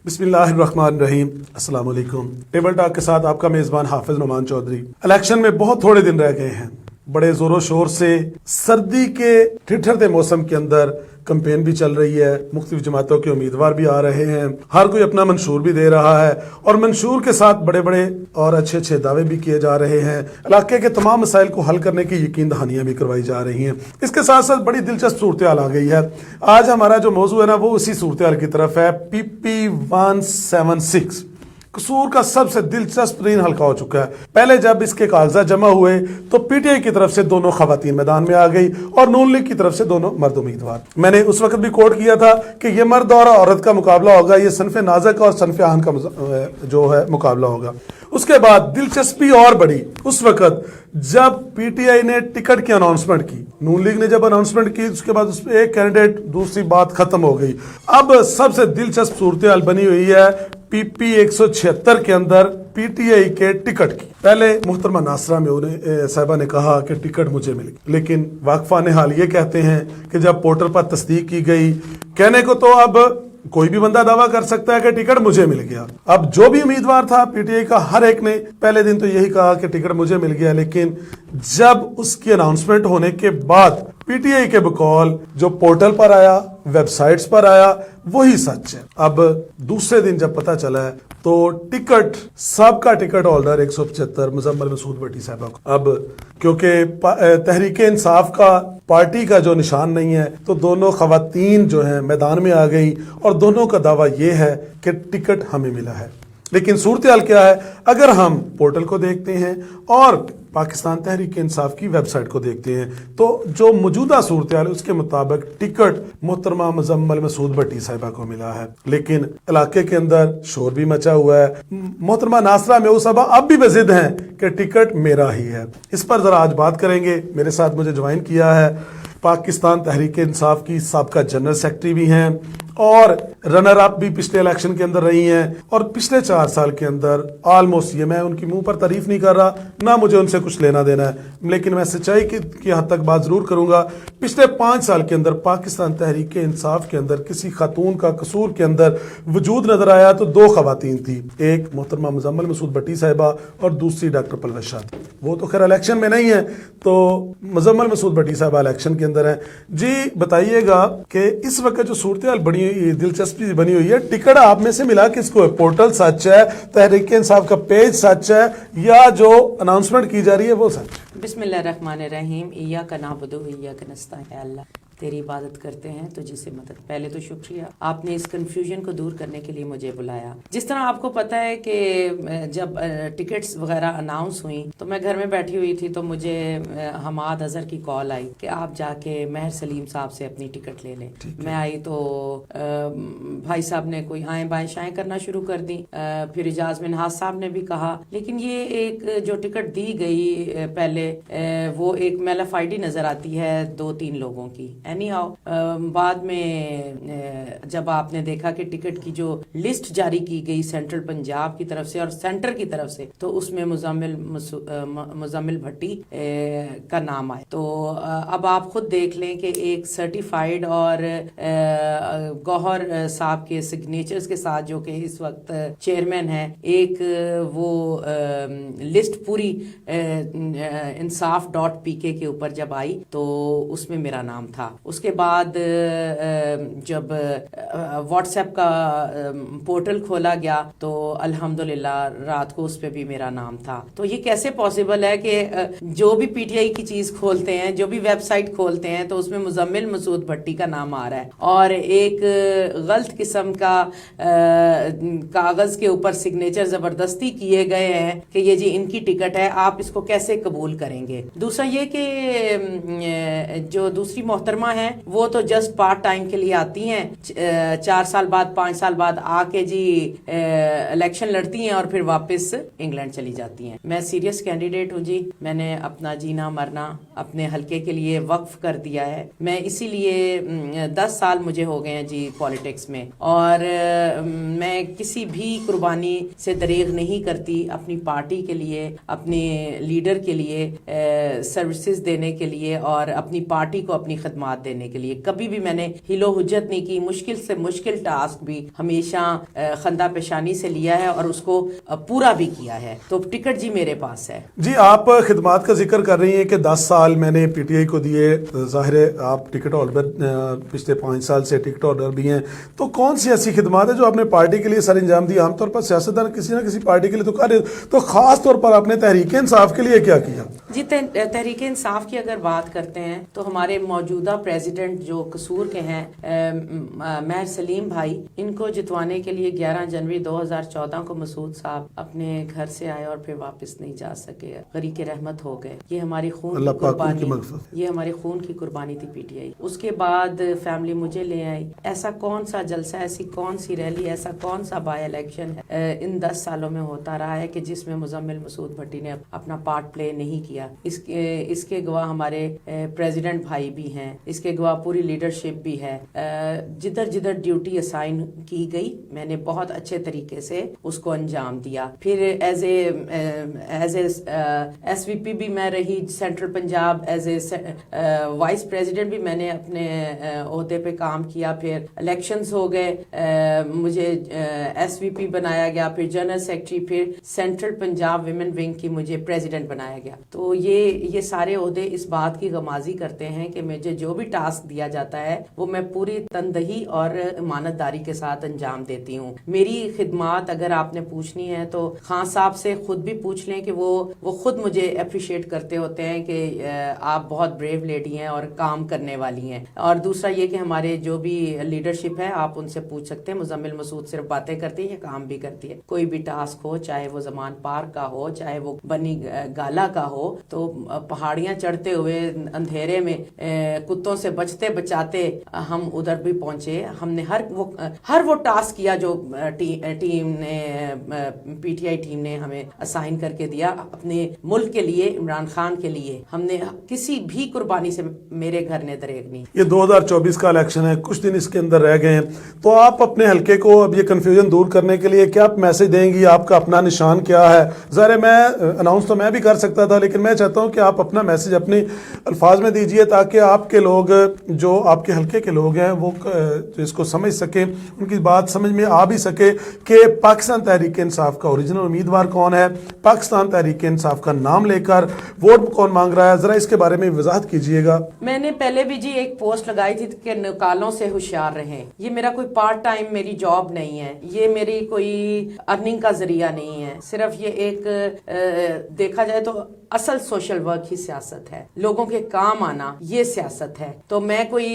बिस्मिल्लाहिर्रहमानिर्रहीम। अस्सलाम वालेकुम। टेबल टॉक के साथ आपका मेज़बान हाफिज नुमान चौधरी। इलेक्शन में बहुत थोड़े दिन रह गए हैं। बड़े जोरों शोर से सर्दी के ठिठुरते मौसम के अंदर कैंपेन भी चल रही है, मुख्तलिफ जमातों के उम्मीदवार भी आ रहे हैं, हर कोई अपना मंशूर भी दे रहा है और मंशूर के साथ बड़े बड़े और अच्छे अच्छे दावे भी किए जा रहे हैं। इलाके के तमाम मसाइल को हल करने की यकीन दहानियाँ भी करवाई जा रही हैं। इसके साथ साथ बड़ी दिलचस्प सूरत हाल आ गई है। आज हमारा जो मौजू है ना, वो उसी सूरत हाल की तरफ है। PP176 कसूर का सबसे दिलचस्प तरीन हल्का हो चुका है। पहले जब इसके कागजात जमा हुए तो पीटीआई की तरफ से दोनों खवातीन मैदान में आ गई और नून लीग की तरफ से दोनों मर्द उम्मीदवार। मैंने उस वक्त भी कोट किया था कि ये मर्द और औरत का मुकाबला होगा, ये सनफे नाज़क और सनफे आन का जो है मुकाबला होगा। उसके बाद दिलचस्पी और बढ़ी उस वक्त जब पीटीआई ने टिकट की अनाउंसमेंट की। नून लीग ने जब अनाउंसमेंट की उसके बाद उस एक कैंडिडेट, दूसरी बात खत्म हो गई। अब सबसे दिलचस्प सूरत हाल बनी हुई है PP 176 के अंदर पीटीआई के टिकट की। पहले मुहतरमा नासरा में उन्हें साहिबा ने कहा कि टिकट मुझे मिली, लेकिन वाकफान हाल ये कहते हैं कि जब पोर्टल पर तस्दीक की गई, कहने को तो अब कोई भी बंदा दावा कर सकता है कि टिकट मुझे मिल गया। अब जो भी उम्मीदवार था पीटीआई का, हर एक ने पहले दिन तो यही कहा कि टिकट मुझे मिल गया, लेकिन जब उसकी अनाउंसमेंट होने के बाद पीटीआई के बकौल जो पोर्टल पर आया, वेबसाइट्स पर आया, वही सच है। अब दूसरे दिन जब पता चला है तो टिकट, सबका टिकट होल्डर 175 मुजम्मल मसूद भट्टी साहबा को। अब क्योंकि तहरीक इंसाफ का पार्टी का जो निशान नहीं है, तो दोनों खवातीन जो हैं मैदान में आ गई और दोनों का दावा ये है कि टिकट हमें मिला है। लेकिन सूरत हाल क्या है, अगर हम पोर्टल को देखते हैं और पाकिस्तान तहरीक इंसाफ की वेबसाइट को देखते हैं तो जो मौजूदा सूरत हाल है उसके मुताबिक टिकट मोहतरमा मुजम्मल मसूद भट्टी साहिबा को मिला है। लेकिन इलाके के अंदर शोर भी मचा हुआ है। मोहतरमा नासरा में साहबा अब भी बेजिद हैं कि टिकट मेरा ही है। इस पर जरा आज बात करेंगे। मेरे साथ मुझे ज्वाइन किया है पाकिस्तान तहरीक इंसाफ की साबका जनरल सेक्रेटरी भी हैं और रनर अप भी पिछले इलेक्शन के अंदर रही हैं, और पिछले 4 साल के अंदर ऑलमोस्ट, ये मैं उनकी मुंह पर तारीफ नहीं कर रहा, ना मुझे उनसे कुछ लेना देना है, लेकिन मैं सच्चाई की हद तक बात जरूर करूंगा। पिछले 5 साल के अंदर पाकिस्तान तहरीक इंसाफ के अंदर किसी खातून का कसूर के अंदर वजूद नजर आया तो 2 खवातीन थी, एक मोहतरमा मुजम्मल मसूद भट्टी साहिबा और दूसरी डॉक्टर परवेज शाह। वो तो खैर इलेक्शन में नहीं है, तो मुजम्मल मसूद भट्टी साहिबा इलेक्शन के अंदर है। जी बताइएगा कि इस वक्त जो सूरत हाल बनी, दिलचस्पी बनी हुई है, टिकट आप में से मिला किसको है? पोर्टल सच है, तहरीक इंसाफ का पेज सच है, या जो अनाउंसमेंट की जा रही है वो सच है? बिस्मिल्लाहिर्रहमानिर्रहीम। इय्याका नअबुदु व इय्याका नस्तईन। अल्लाह तेरी इबादत करते हैं, तुझे से मदद। पहले तो शुक्रिया, आपने इस कंफ्यूजन को दूर करने के लिए मुझे बुलाया। जिस तरह आपको पता है कि जब टिकट्स वगैरह अनाउंस हुई तो मैं घर में बैठी हुई थी, तो मुझे हमाद अजहर की कॉल आई कि आप जाके महर सलीम साहब से अपनी टिकट ले लें। मैं आई तो भाई साहब ने कोई आएँ बाएँ शाएँ करना शुरू कर दी। फिर इजाज मिनहाज साहब ने भी कहा, लेकिन ये एक जो टिकट दी गई पहले, वो एक मेलफ आईडी नजर आती है 2-3 लोगों की। एनी हाउ बाद में जब आपने देखा कि टिकट की जो लिस्ट जारी की गई सेंट्रल पंजाब की तरफ से और सेंटर की तरफ से, तो उसमें मुजम्मिल भट्टी का नाम आया। तो अब आप खुद देख लें कि एक सर्टिफाइड और गौहर साहब के सिग्नेचर्स के साथ, जो कि इस वक्त चेयरमैन है, एक वो लिस्ट पूरी insaf.pk के ऊपर जब आई तो उसमें मेरा नाम था। उसके बाद जब व्हाट्सएप का पोर्टल खोला गया तो अल्हम्दुलिल्लाह रात को उस पे भी मेरा नाम था। तो ये कैसे पॉसिबल है कि जो भी पीटीआई की चीज खोलते हैं, जो भी वेबसाइट खोलते हैं, तो उसमें मुजम्मिल मसूद भट्टी का नाम आ रहा है और एक गलत किस्म का कागज के ऊपर सिग्नेचर जबरदस्ती किए गए हैं कि ये जी इनकी टिकट है, आप इसको कैसे कबूल करेंगे। दूसरा ये कि जो दूसरी मोहतरमा है वो तो जस्ट पार्ट टाइम के लिए आती हैं, 4 साल बाद 5 साल बाद आके जी इलेक्शन लड़ती हैं और फिर वापस इंग्लैंड चली जाती हैं। मैं सीरियस कैंडिडेट हूँ जी, मैंने अपना जीना मरना अपने हलके के लिए वक्फ कर दिया है। मैं इसीलिए 10 साल मुझे हो गए हैं जी पॉलिटिक्स में, और मैं किसी भी कुर्बानी से दरेग नहीं करती अपनी पार्टी के लिए, अपने लीडर के लिए सर्विसेज देने के लिए और अपनी पार्टी को अपनी खदमात खिदमत देने के लिए। कभी भी मैंने हिलो हुज्जत नहीं की, मुश्किल से मुश्किल टास्क भी हमेशा खंदा पेशानी से लिया है और उसको पूरा भी किया है। तो टिकट जी मेरे पास है। जी, आप खिदमत का जिक्र कर रही हैं कि 10 साल मैंने पीटीआई को दिए, ज़ाहिर है आप टिकट होल्डर पिछले 5 साल से टिकट होल्डर भी हैं, तो कौन सी ऐसी खिदमत है जो आपने पार्टी के लिए सर अंजाम दी? आमतौर पर सियासतदान किसी न किसी पार्टी के लिए तो कर, तो खास तौर पर आपने तहरीक इंसाफ के लिए क्या किया? जी, तहरीक इंसाफ की अगर बात करते हैं तो हमारे मौजूदा प्रेसिडेंट जो कसूर के हैं महर सलीम भाई, इनको जितवाने के लिए 11 जनवरी 2014 को मसूद साहब अपने घर से आए और फिर वापस नहीं जा सके, गरीक रहमत हो गए। ये हमारी खून की कुर्बानी, ये हमारे खून की कुर्बानी थी पीटीआई। उसके बाद फैमिली मुझे ले आई। ऐसा कौन सा जलसा, ऐसी कौन सी रैली, ऐसा कौन सा बाय इलेक्शन है इन 10 सालों में होता रहा है कि जिसमें मुजम्मिल मसूद भट्टी ने अपना पार्ट प्ले नहीं किया? इसके गवाह हमारे प्रेसिडेंट भाई भी हैं, इसके गवाह पूरी लीडरशिप भी है। जिधर जिधर ड्यूटी असाइन की गई मैंने बहुत अच्छे तरीके से उसको अंजाम दिया। फिर एज ए SVP भी मैं रही central Punjab, as a vice president भी मैंने अपने ओहदे पे काम किया। फिर इलेक्शंस हो गए, मुझे SVP बनाया गया, फिर जनरल सेक्रेटरी, फिर सेंट्रल पंजाब विमेन विंग की मुझे प्रेसिडेंट बनाया गया। तो ये सारे ओहदे इस बात की गमाजी करते हैं कि मुझे जो भी टास्क दिया जाता है वो मैं पूरी तनदही और ईमानदारी के साथ अंजाम देती हूँ। मेरी खिदमत अगर आपने पूछनी है तो खान साहब से खुद भी पूछ लें कि वो खुद मुझे अप्रिशिएट करते होते हैं कि आप बहुत ब्रेव लेडी हैं और काम करने वाली हैं। और दूसरा ये कि हमारे जो भी लीडरशिप है आप उनसे पूछ सकते हैं। मुजम्मिल मसूद सिर्फ बातें करती है या काम भी करती है। कोई भी टास्क हो, चाहे वो जमान पार्क का हो, चाहे वो बनी गाला का हो, तो पहाड़ियां चढ़ते हुए अंधेरे में कुत्तों से बचते बचाते हम उधर भी पहुंचे। हमने हर वो टास्क किया जो टीम ने, पीटीआई टीम ने हमें असाइन करके दिया अपने मुल्क के लिए, इमरान खान के लिए। हमने किसी भी कुर्बानी से मेरे घर ने दरेग नहीं। ये 2024 का इलेक्शन है, कुछ दिन इसके अंदर रह गए हैं, तो आप अपने हल्के को अब ये कंफ्यूजन दूर करने के लिए क्या मैसेज देंगी? आपका अपना निशान क्या है? ज़रा मैं अनाउंस तो मैं भी कर सकता था, लेकिन मैं चाहता हूं कि आप अपना मैसेज अपने अल्फाज में दीजिए ताकि आपके लोग, जो आपके हल्के के लोग हैं, वो जो इसको समझ सके, उनकी बात समझ में आ भी सके कि पाकिस्तान तहरीक इंसाफ का ओरिजिनल उम्मीदवार कौन है, पाकिस्तान तहरीक इंसाफ का नाम लेकर वोट कौन मांग रहा है। जरा इसके बारे में वजाहत कीजिएगा। मैंने पहले भी जी एक पोस्ट लगाई थी कि निकालों से होशियार रहें। ये मेरा कोई पार्ट टाइम मेरी जॉब नहीं है, ये मेरी कोई अर्निंग का जरिया नहीं है। सिर्फ ये एक देखा जाए तो असल सोशल वर्क ही सियासत है, लोगों के काम आना ये सियासत है। तो मैं कोई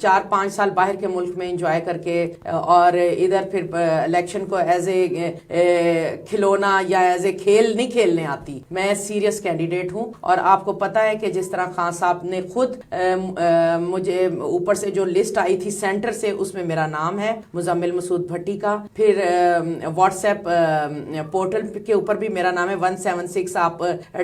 4-5 साल बाहर के मुल्क में एंजॉय करके और इधर फिर इलेक्शन को एज ए खिलौना या एज ए खेल नहीं खेलने आती। मैं सीरियस कैंडिडेट हूँ और आपको पता है कि जिस तरह खान साहब ने खुद मुझे ऊपर से जो लिस्ट आई थी सेंटर से, उसमें मेरा नाम है मुजम्मिल मसूद भट्टी का। फिर व्हाट्सएप पोर्टल के ऊपर भी मेरा नाम है 176, आप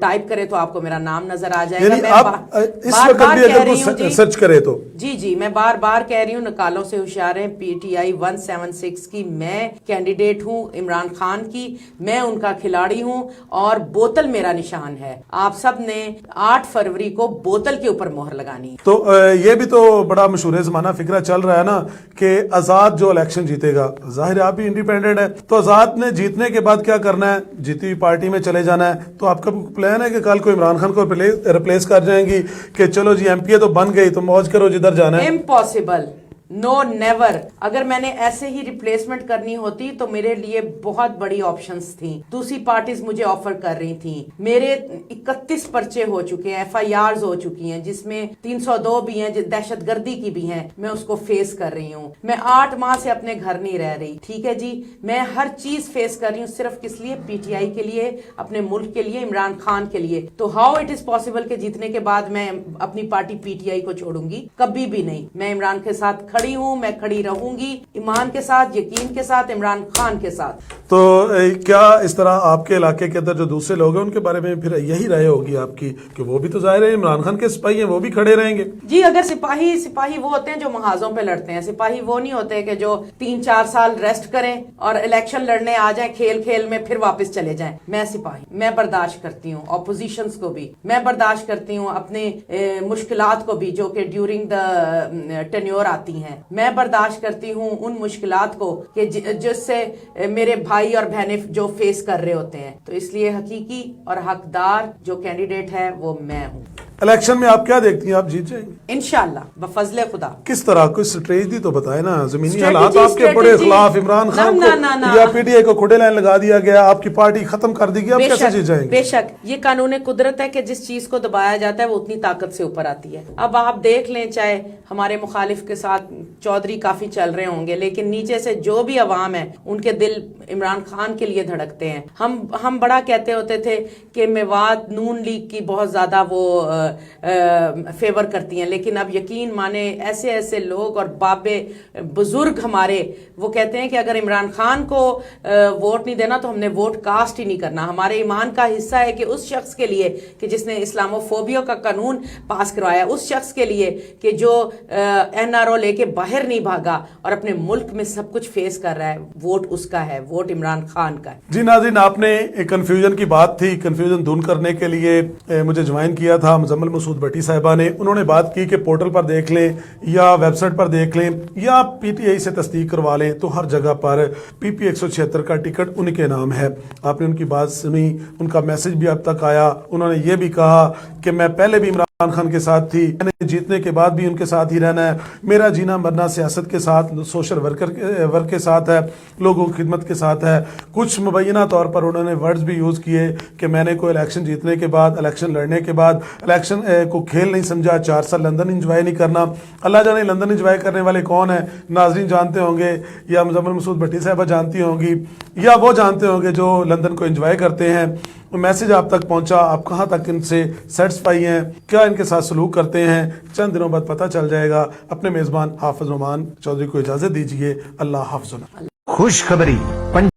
टाइप करें तो आपको मेरा नाम नजर आ जाएगा। मैं आप इस वक्त भी अगर कोई सर्च करे तो जी मैं बार बार कह रही हूँ, निकालों से होशियार है। PTI 176 की मैं कैंडिडेट हूँ, इमरान खान की मैं उनका खिलाड़ी हूँ और बोतल मेरा निशान है। आप सब ने 8 फरवरी को बोतल के ऊपर मोहर लगानी है। तो ये भी तो बड़ा मशहूर जमाना फिक्रा चल रहा है ना कि आजाद जो इलेक्शन जीतेगा, जाहिर आप भी इंडिपेंडेंट है, तो आजाद ने जीतने के बाद क्या करना है? जीती हुई पार्टी में चले जाना है। तो आपका प्लान है कि कल को इमरान खान को रिप्लेस कर जाएंगी कि चलो जी MP तो बन गई तो मौज करो जिधर जाना है? Impossible, no never. अगर मैंने ऐसे ही रिप्लेसमेंट करनी होती तो मेरे लिए बहुत बड़ी ऑप्शंस थी। दूसरी पार्टीज मुझे ऑफर कर रही थी। मेरे 31 पर्चे हो चुके हैं, FIRs हो चुकी हैं, जिसमें 302 भी हैं, दहशतगर्दी की भी हैं। मैं उसको फेस कर रही हूँ। मैं 8 माह से अपने घर नहीं रह रही, ठीक है जी। मैं हर चीज फेस कर रही हूँ, सिर्फ किस लिए? PTI के लिए, अपने मुल्क के लिए, इमरान खान के लिए। तो हाउ इट इज पॉसिबल कि जीतने के बाद मैं अपनी पार्टी PTI को छोड़ूंगी? कभी भी नहीं। मैं इमरान के साथ खड़ी हूं, मैं खड़ी रहूंगी, ईमान के साथ, यकीन के साथ, इमरान खान के साथ। تو کیا اس طرح آپ کے علاقے کے اندر جو دوسرے لوگ ہیں ان کے بارے میں پھر یہی رائے ہوگی آپ کی کہ وہ بھی تو ظاہر ہے عمران خان کے سپاہی ہیں، وہ بھی کھڑے رہیں گے؟ جی اگر سپاہی وہ ہوتے ہیں جو محاذوں پہ لڑتے ہیں، سپاہی وہ نہیں ہوتے کہ جو 3-4 سال ریسٹ کریں اور الیکشن لڑنے آ جائیں کھیل میں پھر واپس چلے جائیں۔ میں سپاہی میں برداشت کرتی ہوں اپوزیشنز کو بھی، میں برداشت کرتی ہوں اپنے مشکلات کو بھی جو کہ ڈیورنگ دا ٹینیور آتی ہیں، میں برداشت کرتی ہوں ان مشکلات کو کہ جس سے میرے بھائی اور بہنیں جو فیس کر رہے ہوتے ہیں۔ تو اس لیے حقیقی اور حقدار جو کینڈیڈیٹ ہے وہ میں ہوں۔ الیکشن میں آپ کیا دیکھتی ہیں، آپ جیت جائیں گے انشاءاللہ بفضل خدا۔ کس طرح کوئی اسٹریٹجی تو بتائے نا، زمینی حالات آپ کے بڑے خلاف عمران خان کو یا پی ٹی آئی کو کھڑے لائن لگا دیا گیا، آپ کی پارٹی ختم کر دی گئی، آپ کیسے جیت جائیں گے؟ بے شک یہ قانون قدرت ہے کہ جس چیز کو دبایا جاتا ہے وہ اتنی طاقت سے اوپر آتی ہے۔ اب آپ دیکھ لیں، چاہے ہمارے مخالف کے ساتھ چودھری کافی چل رہے ہوں گے لیکن نیچے سے جو بھی عوام ہے ان کے دل عمران خان کے لیے دھڑکتے ہیں۔ ہم بڑا کہتے ہوتے تھے کہ میوات نون لیگ کی بہت زیادہ وہ فیور کرتی ہیں، لیکن اب یقین مانے ایسے لوگ اور بابے بزرگ ہمارے وہ کہتے ہیں کہ اگر عمران خان کو ووٹ نہیں دینا تو ہم نے ووٹ کاسٹ ہی نہیں کرنا۔ ہمارے ایمان کا حصہ ہے کہ اس شخص کے لیے کہ جس نے اسلامو فوبیا کا قانون پاس کروایا، اس شخص کے لیے کہ جو این آر او لے کے باہر نہیں بھاگا اور اپنے ملک میں سب کچھ فیس کر رہا ہے، ووٹ اس کا ہے، ووٹ عمران خان کا ہے۔ جی ناظرین، آپ نے کنفیوژن کی بات تھی، کنفیوژن دور کرنے کے لیے مجھے جوائن کیا تھا مزمل مسعود بٹی صاحبہ نے۔ انہوں نے بات کی کہ پورٹل پر دیکھ لیں یا ویب سائٹ پر دیکھ لیں یا پی ٹی آئی سے تصدیق کروا لیں تو ہر جگہ پر پی پی 176 کا ٹکٹ ان کے نام ہے۔ آپ نے ان کی بات سنی، ان کا میسج بھی اب تک آیا۔ انہوں نے یہ بھی کہا کہ میں پہلے بھی عمران خان کے ساتھ تھی، میں نے جیتنے کے بعد بھی ان کے ساتھ ہی رہنا ہے، میرا جینا مرنا سیاست کے ساتھ، سوشل ورک کے ساتھ ہے، لوگوں کی خدمت کے ساتھ ہے۔ کچھ مبینہ طور پر انہوں نے ورڈز بھی یوز کیے کہ میں نے کوئی الیکشن جیتنے کے بعد، الیکشن لڑنے کے بعد الیکشن کو کھیل نہیں سمجھا، 4 سال لندن انجوائے نہیں کرنا۔ اللہ جانے لندن انجوائے کرنے والے کون ہیں، ناظرین جانتے ہوں گے یا مزمل مسعود بٹی صاحبہ جانتی ہوں گی یا وہ جانتے ہوں گے جو لندن کو انجوائے کرتے ہیں۔ میسج آپ تک پہنچا، آپ کہاں تک ان سے سیٹسفائی ہیں، کیا ان کے ساتھ سلوک کرتے ہیں، چند دنوں بعد پتہ چل جائے گا۔ اپنے میزبان حافظ نعمان چودھری کو اجازت دیجیے، اللہ حافظ۔ خوشخبری